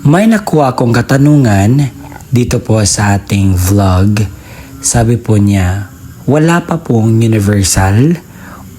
May nakuha akong katanungan dito po sa ating vlog. Sabi po niya, wala pa pong universal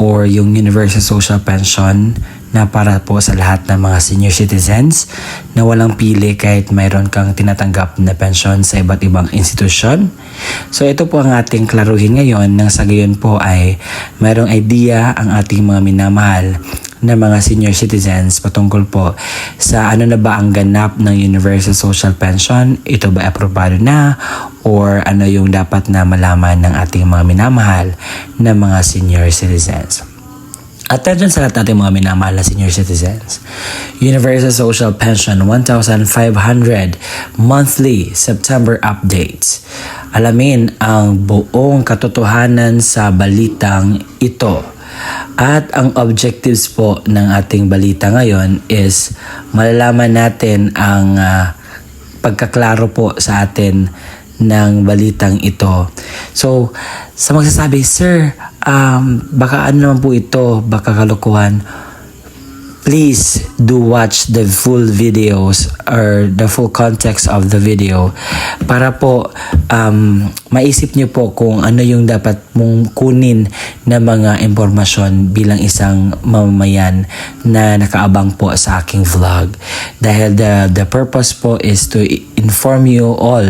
or yung universal social pension na para po sa lahat ng mga senior citizens na walang pili kahit mayroon kang tinatanggap na pension sa iba't ibang institusyon. So ito po ang ating klaruhin ngayon nang sa gayon po ay mayroong idea ang ating mga minamahal na mga senior citizens patungkol po sa ano na ba ang ganap ng universal social pension. Ito ba aprobado na or ano yung dapat na malaman ng ating mga minamahal na mga senior citizens. Attention sa lahat natin mga minamahal na senior citizens. Universal Social Pension 1,500 monthly September updates. Alamin ang buong katotohanan sa balitang ito. At ang objectives po ng ating balita ngayon is malalaman natin ang pagkaklaro po sa atin ng balitang ito. So, sa magsasabi, Sir, baka ano naman po ito, baka kalokohan. Please do watch the full videos or the full context of the video para po maisip niyo po kung ano yung dapat mong kunin na mga impormasyon bilang isang mamamayan na nakaabang po sa aking vlog. Dahil the purpose po is to inform you all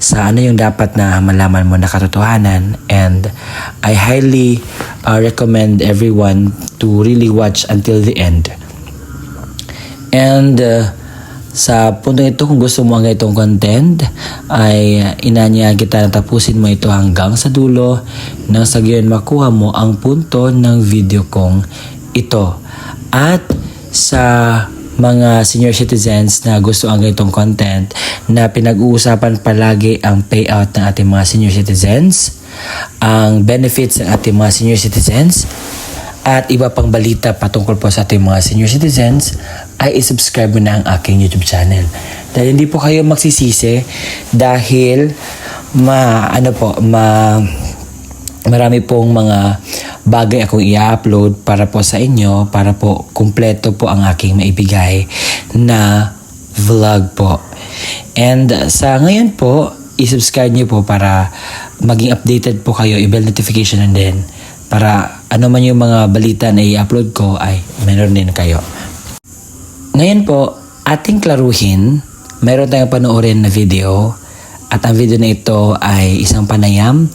sa ano yung dapat na malaman mo na katotohanan, and I highly recommend everyone to really watch until the end. And sa punto ito, kung gusto mo ang itong content, ay inanya kita na tapusin mo ito hanggang sa dulo nang sa gayon makuha mo ang punto ng video kong ito. At sa mga senior citizens na gusto ang itong content na pinag-uusapan palagi ang payout ng ating mga senior citizens, ang benefits ng ating mga senior citizens, at iba pang balita patungkol po sa ating mga senior citizens, ay isubscribe mo na ang aking YouTube channel. Dahil hindi po kayo magsisisi dahil marami pong mga bagay akong i-upload para po sa inyo, para po kumpleto po ang aking maibigay na vlog po. And sa ngayon po, isubscribe niyo po para maging updated po kayo, i-bell notification, and then para ano man yung mga balita na i-upload ko ay meron din kayo. Ngayon po, ating klaruhin, meron tayong panoorin na video, at ang video na ito ay isang panayam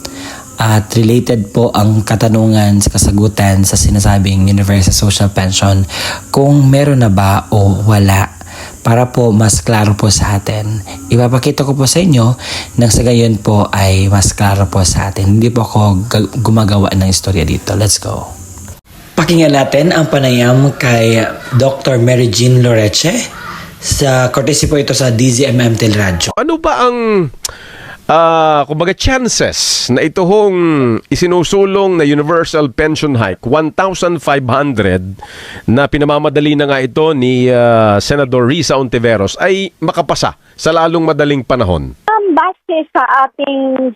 at related po ang katanungan sa kasagutan sa sinasabing Universal Social Pension kung meron na ba o wala, para po mas klaro po sa atin. Ipapakita ko po sa inyo nang sa gayon po ay mas klaro po sa atin. Hindi po ako gumagawa ng istorya dito. Let's go. Pakinggan natin ang panayam kay Dr. Mary Jean Loreche. Sa courtesy po ito sa DZMM Teleradyo. Ano ba ang kumbaga chances na ito hong isinusulong na universal pension hike 1,500 na pinamamadali na nga ito ni Senador Risa Ontiveros ay makapasa sa lalong madaling panahon? Base sa ating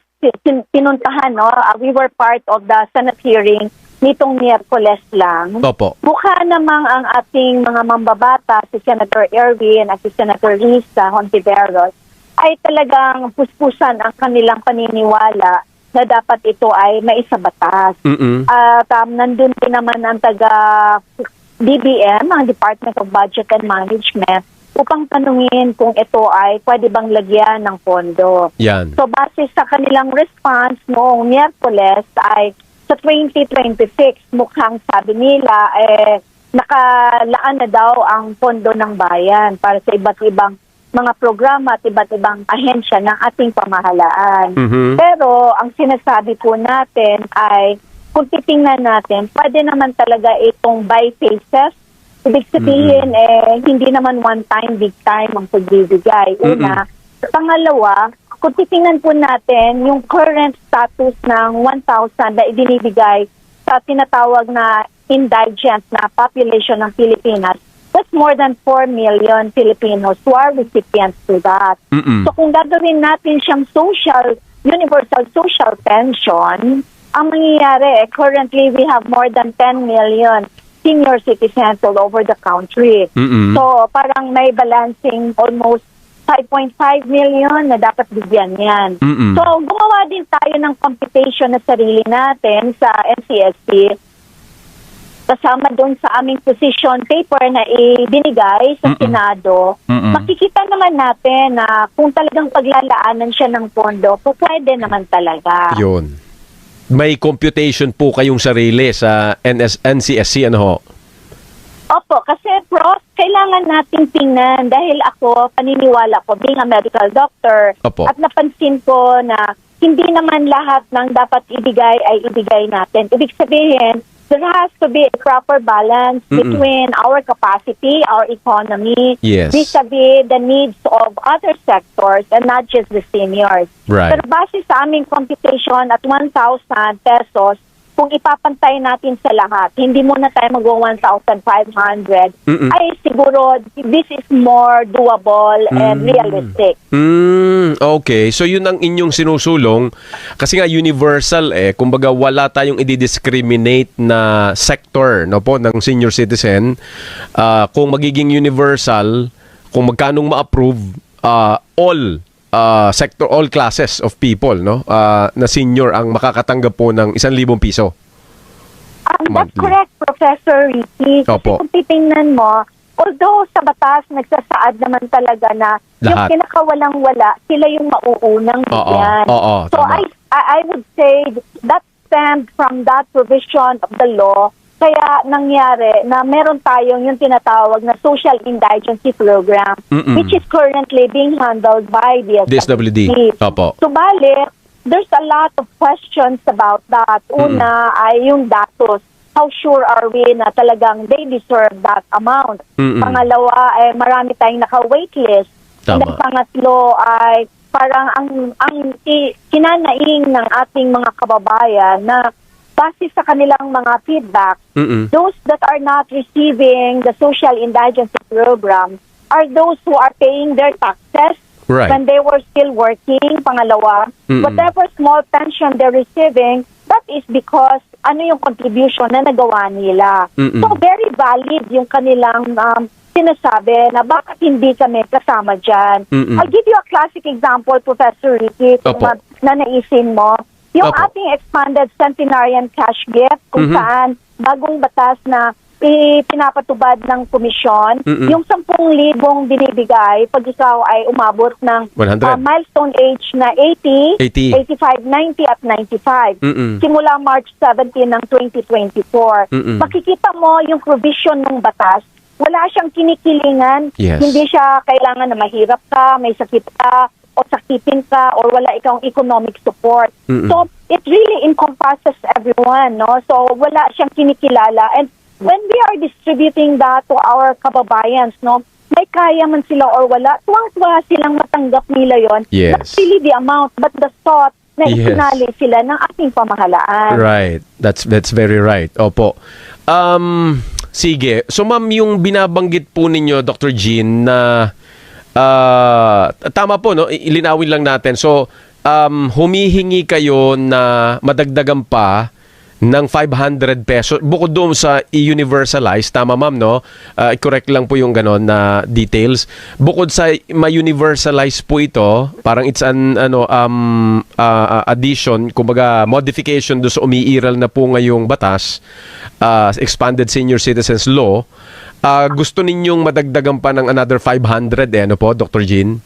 pinuntahan, no, we were part of the Senate hearing nitong Miyerkules lang. Opo. Mukha namang ang ating mga mambabata, si Senator Erwin at si Senator Risa Ontiveros, ay talagang puspusan ang kanilang paniniwala na dapat ito ay maisabatas. At nandun din naman ang taga-DBM, ang Department of Budget and Management, upang tanungin kung ito ay pwede bang lagyan ng pondo. Yan. So base sa kanilang response noong Miyerkules ay sa 2026, mukhang sabi nila, nakalaan na daw ang pondo ng bayan para sa iba't ibang mga programa at iba't ibang ahensya ng ating pamahalaan. Pero ang sinasabi po natin ay kung titingnan natin, pwede naman talaga itong by phases. Ibig sabihin, hindi naman one time, big time ang pagbibigay. Una. Pangalawa, kung titingnan po natin yung current status ng 1,000 na ibinibigay sa tinatawag na indigent na population ng Pilipinas, that's more than 4 million Filipinos who are recipients to that. So kung gagawin natin siyang universal social pension, ang mangyayari, currently we have more than 10 million senior citizens all over the country. Mm-mm. So, parang may balancing almost 5.5 million na dapat bigyan yan. Mm-mm. So, gumawa din tayo ng computation na sarili natin sa NCSC. Kasama doon sa aming position paper na ibinigay sa Senado, makikita naman natin na kung talagang paglalaanan siya ng pondo, pwede naman talaga. Yun. May computation po kayong sarili sa NCSC, ano ho? Opo, kasi Prof, kailangan nating tingnan dahil ako, paniniwala ko, being a medical doctor, Opo. at napansin ko na hindi naman lahat ng dapat ibigay ay ibigay natin. Ibig sabihin, there has to be a proper balance between our capacity, our economy, Yes. vis-a-vis the needs of other sectors and not just the seniors. Right. Pero base sa aming computation at 1,000 pesos, kung ipapantay natin sa lahat, hindi muna tayo mag-1,500, ay siguro this is more doable and realistic. Okay. So yun ang inyong sinusulong. Kasi nga universal kumbaga wala tayong i-discriminate na sector, no po, ng senior citizen. Kung magiging universal, kung magkanong ma-approve, all classes of people, no, na senior ang makakatanggap po ng 1,000 piso. That's Monthly. correct, Professor Ricky. Kasi Opo. kung titingnan mo, although sa batas nagsasaad naman talaga na yung Lahat. pinakawalang-wala, sila yung mauunang bigyan. Oo, So tama. I would say that stemmed from that provision of the law. Kaya nangyari na meron tayong yung tinatawag na social indigency program, which is currently being handled by the DSWD. Opo. Subalit, there's a lot of questions about that. Una ay yung datos. How sure are we na talagang they deserve that amount? Pangalawa ay marami tayong naka-waitlist. And Tama. then pangatlo ay parang ang kinanaing ng ating mga kababayan na base sa kanilang mga feedback, those that are not receiving the social indigency program are those who are paying their taxes Right. when they were still working. Pangalawa, whatever small pension they're receiving, that is because ano yung contribution na nagawa nila. So very valid yung kanilang sinasabi na bakit hindi kami kasama dyan. I'll give you a classic example, Professor Ricky, kung Opo. nanaisin mo. Yung Opo. ating expanded centenarian cash gift, kung saan bagong batas na pinapatubad ng komisyon, yung 10,000 binibigay pag ikaw ay umabot ng 100. milestone age na 80, 85, 90 at 95. Simula March 17 ng 2024. Makikita mo yung provision ng batas, wala siyang kinikilingan, Yes. hindi siya kailangan na mahirap ka, may sakit ka, o sakitin ka, or wala ikang economic support. So, it really encompasses everyone, no? So, wala siyang kinikilala. And when we are distributing that to our kababayans, no, may kaya man sila or wala, tuwang-tuwa silang matanggap nila yon. Yes. Not really the amount, but the thought na Yes. isinali sila ng ating pamahalaan. Right. That's very right. Opo. Sige. So ma'am, yung binabanggit po ninyo, Dr. Jean, na tama po, no? Ilinawin lang natin. So, humihingi kayo na madagdagan pa ng 500 pesos bukod doon sa i-universalize, tama ma'am, no? I-correct lang po yung ganon na details. Bukod sa ma-universalize po ito, parang it's an addition, kumbaga modification doon sa umiiral na po ngayong batas, expanded senior citizens law. Gusto ninyong madagdagan pa ng another 500 ano po, Dr. Jean?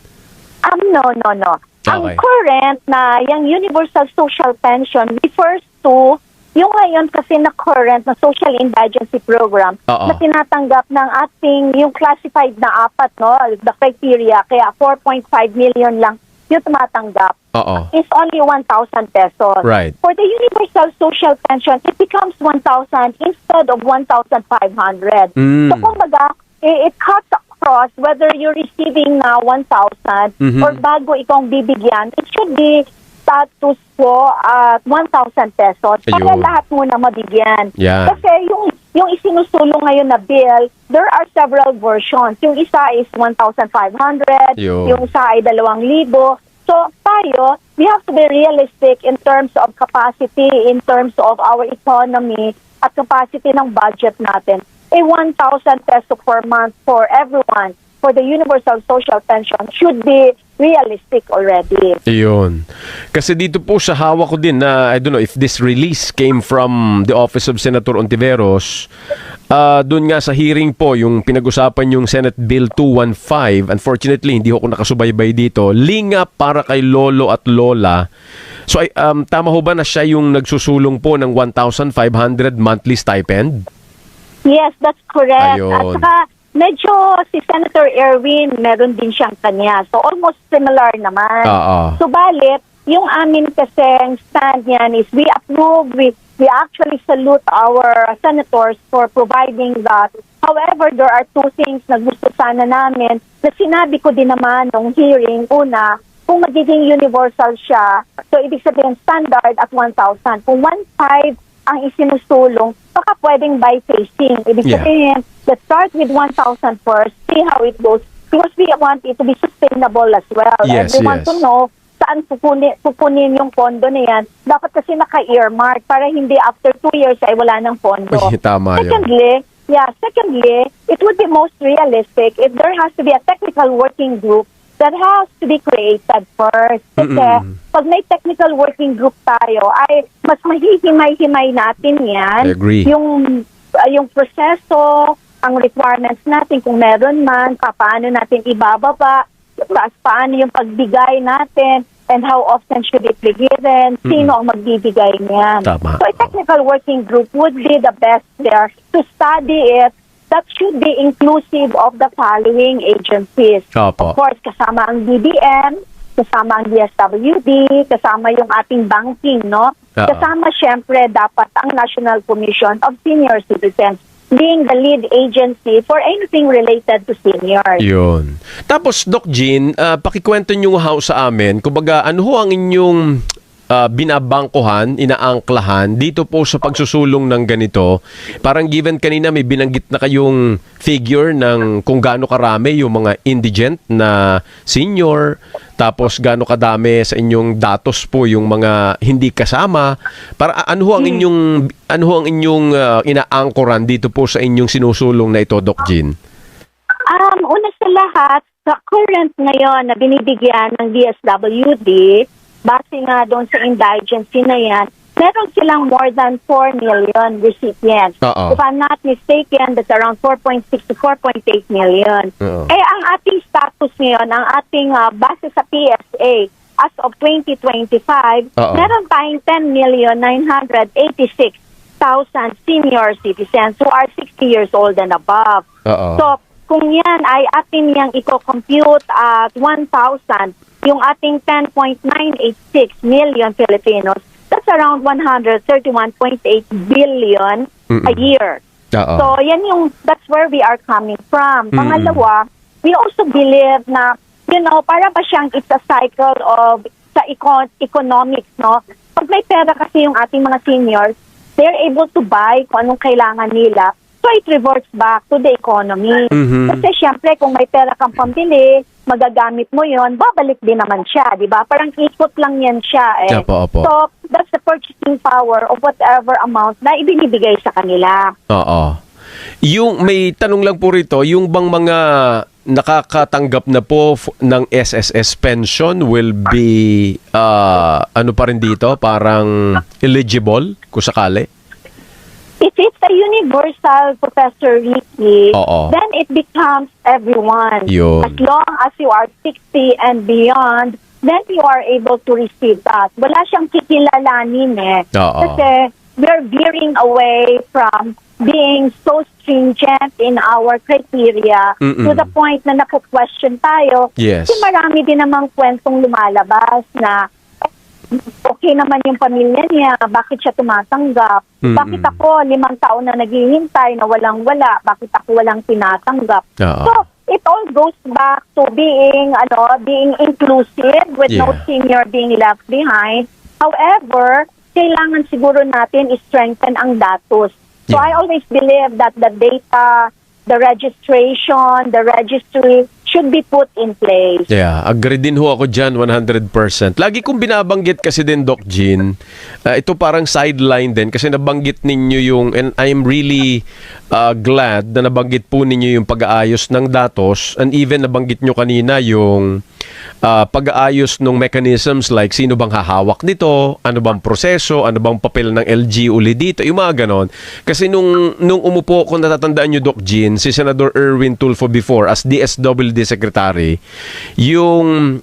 No. Okay. Ang current na yung universal social pension refers to yung ngayon kasi na current na social indigency program Oo. na tinatanggap ng ating yung classified na apat, no, the criteria, kaya 4.5 million lang yung tumatanggap. Oo. Is only 1,000 pesos. Right. For the universal social pension, it becomes 1,000 instead of 1,500. So kumbaga, it cuts across whether you're receiving na 1,000 or bago ikaw bibigyan, it should be status quo at 1,000 pesos para Ayun. lahat muna mabigyan. Yan. Kasi yung isinusulong ngayon na bill, there are several versions. Yung isa is 1,500, Yun. yung isa ay 2,000. So tayo, we have to be realistic in terms of capacity, in terms of our economy, at capacity ng budget natin, 1,000 peso per month for everyone for the universal social pension should be realistic already. Iyon. Kasi dito po sa hawak ko din na, I don't know if this release came from the office of Senator Ontiveros, doon nga sa hearing po, yung pinag-usapan yung Senate Bill 215, unfortunately, hindi ako nakasubaybay dito, lingap para kay lolo at lola. So, tama ho ba na siya yung nagsusulong po ng 1,500 monthly stipend? Yes, that's correct. Ayun. At saka, medyo si Senator Erwin, meron din siyang kanya. So, almost similar naman. Subalit, yung amin kasing stand niyan is we approve, we actually salute our senators for providing that. However, there are two things na gusto sana namin na sinabi ko din naman nung hearing. Una, kung magiging universal siya, so ibig sabihin standard at 1,000. Kung 1,500 ang isinusulong, baka pwedeng by phasing. Ibig sabihin, let's start with 1,000 first, see how it goes, because we want it to be sustainable as well. Yes, and we want to know saan pupunin yung pondo na yan. Dapat kasi naka-earmark para hindi after 2 years ay wala ng pondo. Tama yun. Secondly, it would be most realistic if there has to be a technical working group that has to be created first. Kasi pag may technical working group tayo, ay mas mahihimay-himay natin yan. I agree. Yung proseso, ang requirements natin, kung meron man, paano natin ibababa, paano yung pagbigay natin, and how often should it be given, sino ang magbibigay niyan. Tama. So a technical working group would be the best there to study it. That should be inclusive of the following agencies. Opo. Of course, kasama ang BBM, kasama ang DSWD, kasama yung ating banking, no? Kasama syempre dapat ang National Commission of Senior Citizens being the lead agency for anything related to seniors. Yun. Tapos, Doc Jean, pakikwento nyo sa amin, kumbaga, ano ho ang inyong binabangkuhan, inaangklahan dito po sa pagsusulong ng ganito? Parang given kanina may binanggit na kayong figure ng kung gaano karami yung mga indigent na senior, tapos gaano kadami sa inyong datos po yung mga hindi kasama. Para ano ho ang inyong inaangkoran dito po sa inyong sinusulong na ito, Doc Jean? Una sa lahat, sa current ngayon na binibigyan ng DSWD, base nga doon sa indigency na yan, meron silang more than 4 million recipients. If I'm not mistaken, that's around 4.6 to 4.8 million. Ang ating status ngayon, ang ating base sa PSA, as of 2025, meron tayong 10,986,000 senior citizens who are 60 years old and above. So, kung yan ay atin yang i-compute at 1,000, yung ating 10.986 million Filipinos, that's around 131.8 billion a year. So, that's where we are coming from. Pangalawa, we also believe na, para ba siyang it's a cycle of sa economics, no? Pag may pera kasi yung ating mga seniors, they're able to buy kung anong kailangan nila. So, it reverts back to the economy. Kasi syempre, kung may pera kang pambili, magagamit mo yon, babalik din naman siya, di ba? Parang ikot lang yan siya eh. Opo. So, that's the purchasing power of whatever amount na ibinibigay sa kanila. Yung may tanong lang po rito, yung bang mga nakakatanggap na po ng SSS pension will be ano pa rin dito, parang eligible kung sakali? If it's a universal, Professor Ricky, then it becomes everyone. As long as you are 60 and beyond, then you are able to receive that. Wala siyang kikilalanin eh. Kasi we're veering away from being so stringent in our criteria to the point na naku-question tayo. Kasi marami din namang kwentong lumalabas na okay naman yung pamilya niya, bakit siya tumatanggap? Bakit ako 5 taon na naghihintay na walang-wala? Bakit ako walang tinatanggap? So, it all goes back to being inclusive with no senior being left behind. However, kailangan siguro natin i-strengthen ang datos. So, I always believe that the data, the registration, the registry should be put in place. Yeah, agree din ho ako dyan 100%. Lagi kong binabanggit kasi din, Doc Jean, ito parang sideline din kasi nabanggit ninyo yung, and I'm really glad na nabanggit po ninyo yung pag-aayos ng datos, and even nabanggit nyo kanina yung pag-aayos ng mechanisms like sino bang hahawak nito, ano bang proseso, ano bang papel ng LGU dito, yung mga ganon. Kasi nung umupo, kung natatandaan nyo, Doc Jean, si Senador Erwin Tulfo before as DSWD Secretary, yung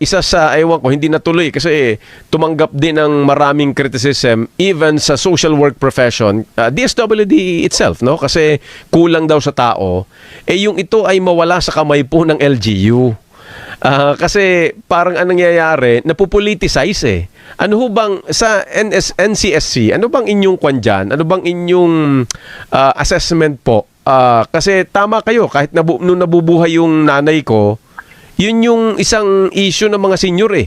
isa sa, ewan ko, hindi natuloy kasi tumanggap din ng maraming criticism even sa social work profession, DSWD itself, no? Kasi kulang daw sa tao. Yung ito ay mawala sa kamay po ng LGU. Kasi parang anong nangyayari, napupoliticize eh. Ano ho bang sa NCSC, ano bang inyong kwan dyan? Ano bang inyong assessment po? Kasi tama kayo, kahit nung nabubuhay yung nanay ko, yun yung isang issue ng mga senior eh.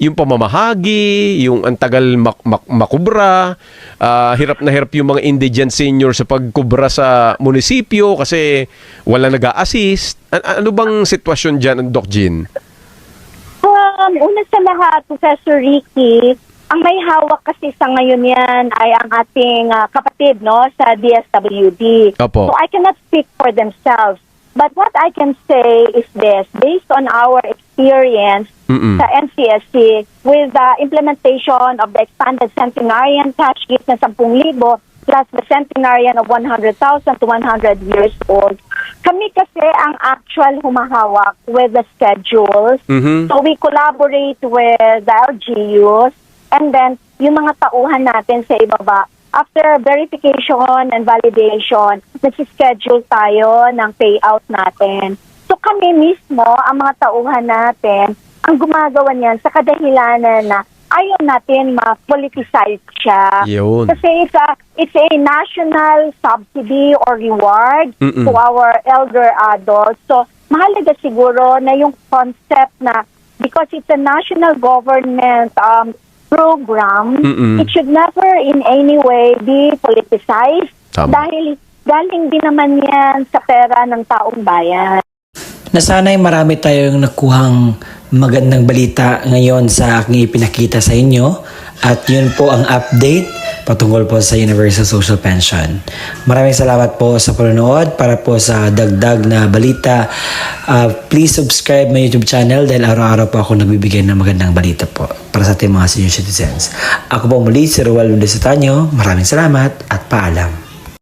Yung pamamahagi, yung antagal makubra, hirap na hirap yung mga indigent senior sa pagkubra sa munisipyo kasi wala nag-a-assist. Ano bang sitwasyon dyan, Doc Jean? Una sa lahat, Professor Ricky, ang may hawak kasi sa ngayon yan ay ang ating kapatid, no, sa DSWD. Opo. So I cannot speak for themselves. But what I can say is this, based on our experience sa NCSC with the implementation of the expanded centenarian cash gift na 10,000 plus the centenarian of 100,000 to 100 years old, kami kasi ang actual humahawak with the schedules. So we collaborate with the LGUs and then yung mga tauhan natin sa ibaba, after verification and validation, nasi-schedule tayo ng payout natin. So kami mismo, ang mga tauhan natin, ang gumagawa niyan sa kadahilanan na ayaw natin ma-politicize siya. Yun. Kasi it's a national subsidy or reward to our elder adults. So mahalaga siguro na yung concept na because it's a national government program, it should never in any way be politicized. Tama. Dahil galing din naman yan sa pera ng taong bayan. Nasana'y marami tayong nakuhang magandang balita ngayon sa aking ipinakita sa inyo. At yun po ang update patungkol po sa Universal Social Pension. Maraming salamat po sa panonood. Para po sa dagdag na balita, please subscribe my YouTube channel dahil araw-araw po ako nagbibigay ng magandang balita po para sa ating mga senior citizens. Ako po muli si Roel Mendez Otaño. Maraming salamat at paalam.